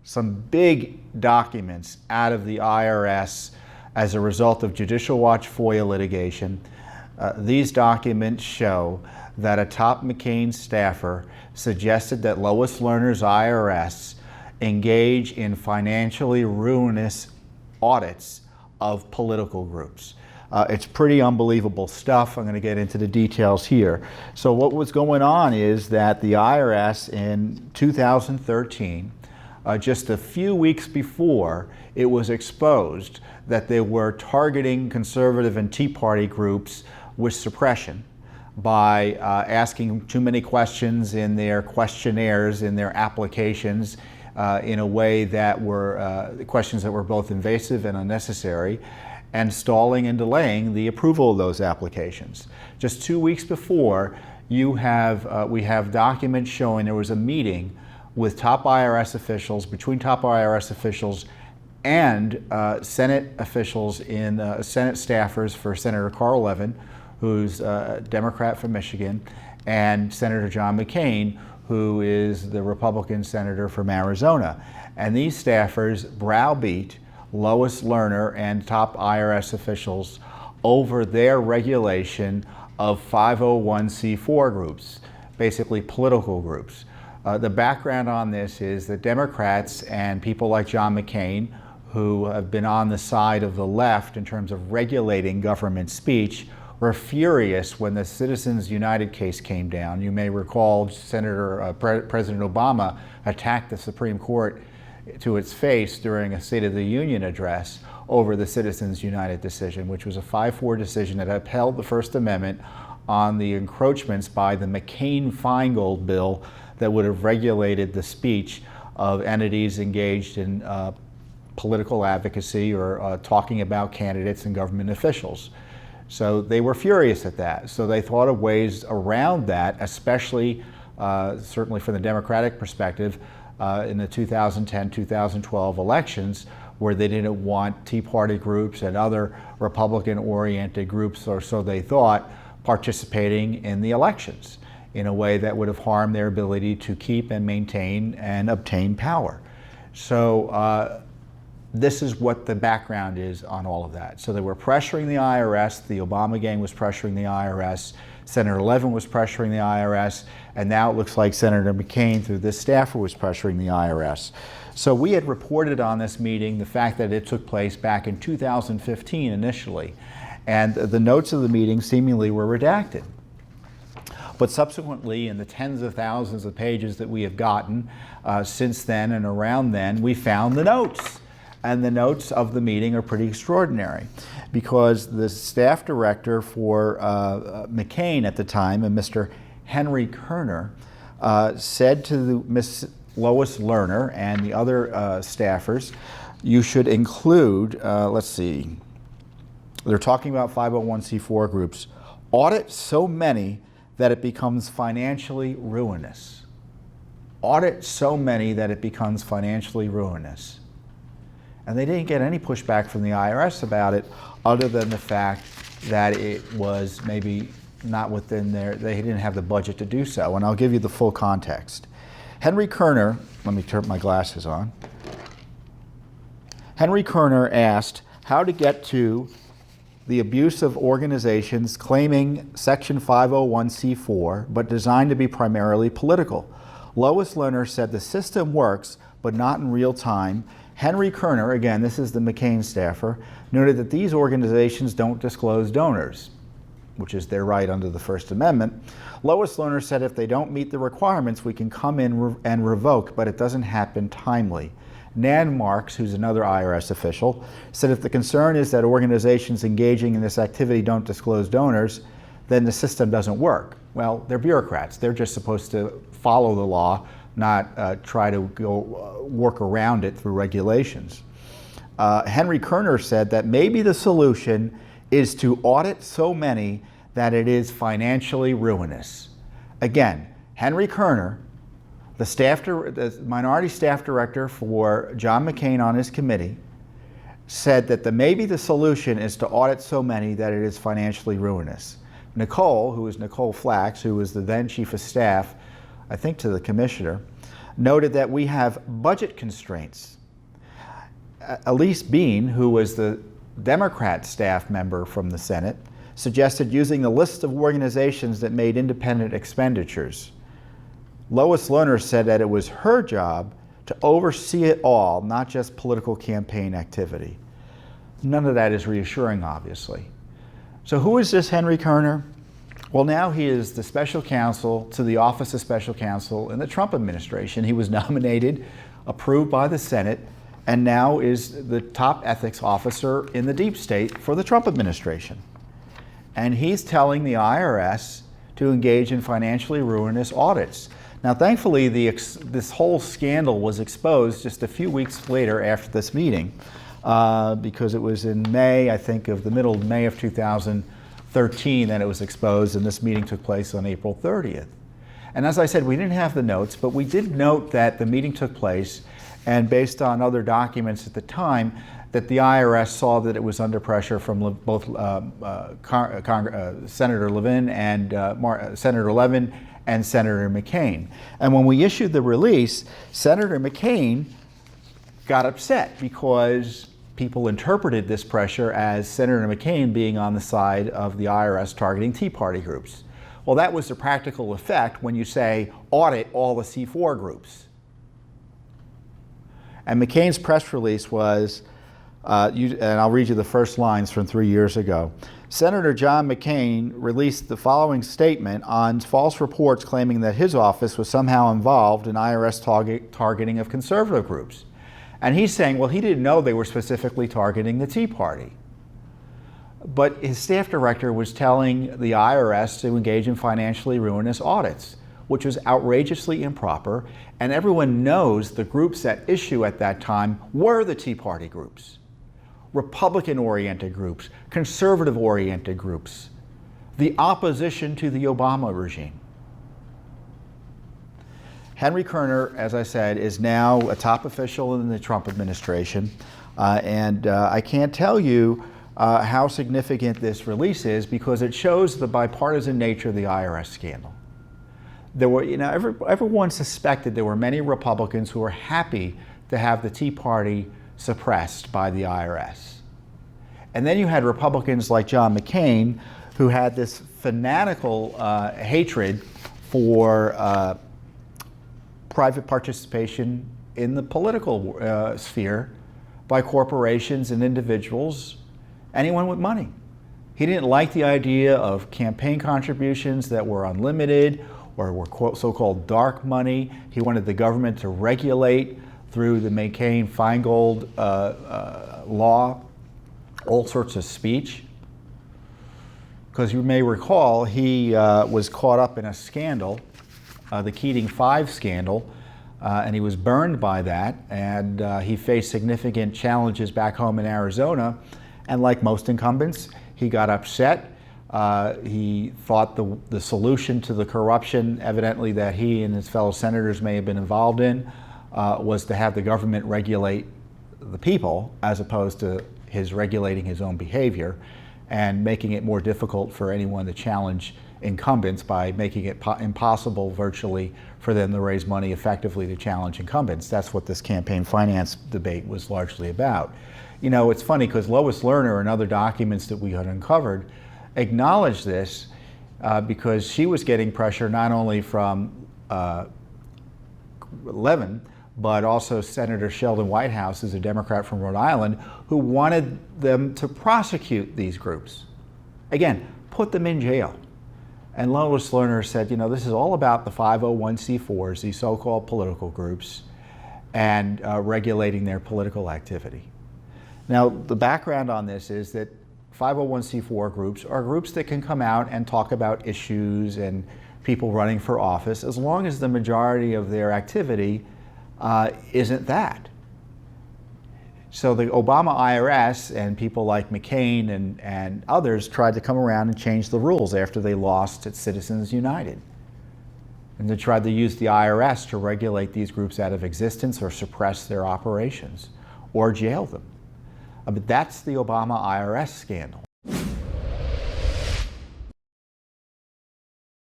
some big documents out of the IRS as a result of Judicial Watch FOIA litigation. These documents show that a top McCain staffer suggested that Lois Lerner's IRS engage in financially ruinous audits of political groups. It's pretty unbelievable stuff. I'm going to get into the details here. So what was going on is that the IRS in 2013, just a few weeks before, it was exposed that they were targeting conservative and Tea Party groups with suppression by asking too many questions in their questionnaires, in their applications, in a way that were questions that were both invasive and unnecessary, and stalling and delaying the approval of those applications. Just 2 weeks before, we have documents showing there was a meeting with top IRS officials, between top IRS officials and Senate officials Senate staffers for Senator Carl Levin, who's a Democrat from Michigan, and Senator John McCain, who is the Republican senator from Arizona. And these staffers browbeat Lois Lerner and top IRS officials over their regulation of 501c4 groups, basically political groups. The background on this is that Democrats and people like John McCain, who have been on the side of the left in terms of regulating government speech, were furious when the Citizens United case came down. You may recall President Obama attacked the Supreme Court to its face during a State of the Union address over the Citizens United decision, which was a 5-4 decision that upheld the First Amendment on the encroachments by the McCain-Feingold bill that would have regulated the speech of entities engaged in political advocacy or talking about candidates and government officials. So they were furious at that. So they thought of ways around that, especially certainly from the Democratic perspective, in the 2010-2012 elections, where they didn't want Tea Party groups and other Republican-oriented groups, or so they thought, participating in the elections in a way that would have harmed their ability to keep and maintain and obtain power. So this is what the background is on all of that. So they were pressuring the IRS, the Obama gang was pressuring the IRS, Senator Levin was pressuring the IRS, and now it looks like Senator McCain, through this staffer, was pressuring the IRS. So we had reported on this meeting the fact that it took place back in 2015 initially, and the notes of the meeting seemingly were redacted. But subsequently, in the tens of thousands of pages that we have gotten since then and around then, we found the notes. And the notes of the meeting are pretty extraordinary, because the staff director for McCain at the time, Mr. Henry Kerner, said to Miss Lois Lerner and the other staffers, you should include, let's see, they're talking about 501c4 groups, audit so many that it becomes financially ruinous. Audit so many that it becomes financially ruinous. And they didn't get any pushback from the IRS about it, other than the fact that it was maybe not within they didn't have the budget to do so. And I'll give you the full context. Henry Kerner, let me turn my glasses on. Henry Kerner asked how to get to the abuse of organizations claiming Section 501c4, but designed to be primarily political. Lois Lerner said the system works, but not in real time. Henry Kerner, again, this is the McCain staffer, noted that these organizations don't disclose donors, which is their right under the First Amendment. Lois Lerner said if they don't meet the requirements, we can come in and revoke, but it doesn't happen timely. Nan Marks, who's another IRS official, said if the concern is that organizations engaging in this activity don't disclose donors, then the system doesn't work. Well, they're bureaucrats. They're just supposed to follow the law, not try to go work around it through regulations. Henry Kerner said that maybe the solution is to audit so many that it is financially ruinous. Again, Henry Kerner, the minority staff director for John McCain on his committee, said that maybe the solution is to audit so many that it is financially ruinous. Nicole, who is Nicole Flax, who was the then chief of staff, I think to the commissioner, noted that we have budget constraints. Elise Bean, who was the Democrat staff member from the Senate, suggested using the list of organizations that made independent expenditures. Lois Lerner said that it was her job to oversee it all, not just political campaign activity. None of that is reassuring, obviously. So who is this Henry Kerner? Well, now he is the Special Counsel to the Office of Special Counsel in the Trump administration. He was nominated, approved by the Senate, and now is the top ethics officer in the deep state for the Trump administration. And he's telling the IRS to engage in financially ruinous audits. Now, thankfully, this whole scandal was exposed just a few weeks later after this meeting, because it was in May, I think, of the middle of May of 2013 that it was exposed, and this meeting took place on April 30th. And as I said, we didn't have the notes, but we did note that the meeting took place, and based on other documents at the time, that the IRS saw that it was under pressure from both Senator Levin and Senator Levin and Senator McCain. And when we issued the release, Senator McCain got upset because people interpreted this pressure as Senator McCain being on the side of the IRS targeting Tea Party groups. Well, that was the practical effect when you say audit all the C4 groups. And McCain's press release was, and I'll read you the first lines from 3 years ago. Senator John McCain released the following statement on false reports claiming that his office was somehow involved in IRS targeting of conservative groups. And he's saying, well, he didn't know they were specifically targeting the Tea Party. But his staff director was telling the IRS to engage in financially ruinous audits, which was outrageously improper, and everyone knows the groups at issue at that time were the Tea Party groups. Republican-oriented groups, conservative-oriented groups, the opposition to the Obama regime. Henry Kerner, as I said, is now a top official in the Trump administration, and I can't tell you how significant this release is because it shows the bipartisan nature of the IRS scandal. There were, everyone suspected there were many Republicans who were happy to have the Tea Party suppressed by the IRS. And then you had Republicans like John McCain who had this fanatical hatred for private participation in the political sphere by corporations and individuals, anyone with money. He didn't like the idea of campaign contributions that were unlimited or were so-called dark money. He wanted the government to regulate through the McCain-Feingold law all sorts of speech. Because you may recall, he was caught up in a scandal, the Keating 5 scandal, and he was burned by that, and he faced significant challenges back home in Arizona, and like most incumbents, he got upset. He thought the solution to the corruption, evidently, that he and his fellow senators may have been involved in, was to have the government regulate the people as opposed to his regulating his own behavior and making it more difficult for anyone to challenge incumbents by making it impossible virtually for them to raise money effectively to challenge incumbents. That's what this campaign finance debate was largely about. You know, it's funny because Lois Lerner and other documents that we had uncovered acknowledged this because she was getting pressure not only from Levin, but also Senator Sheldon Whitehouse, who's a Democrat from Rhode Island, who wanted them to prosecute these groups. Again, put them in jail. And Lois Lerner said, you know, this is all about the 501c4s, these so-called political groups, and regulating their political activity. Now, the background on this is that 501c4 groups are groups that can come out and talk about issues and people running for office as long as the majority of their activity isn't that. So the Obama IRS and people like McCain and others tried to come around and change the rules after they lost at Citizens United. And they tried to use the IRS to regulate these groups out of existence or suppress their operations or jail them. But that's the Obama IRS scandal.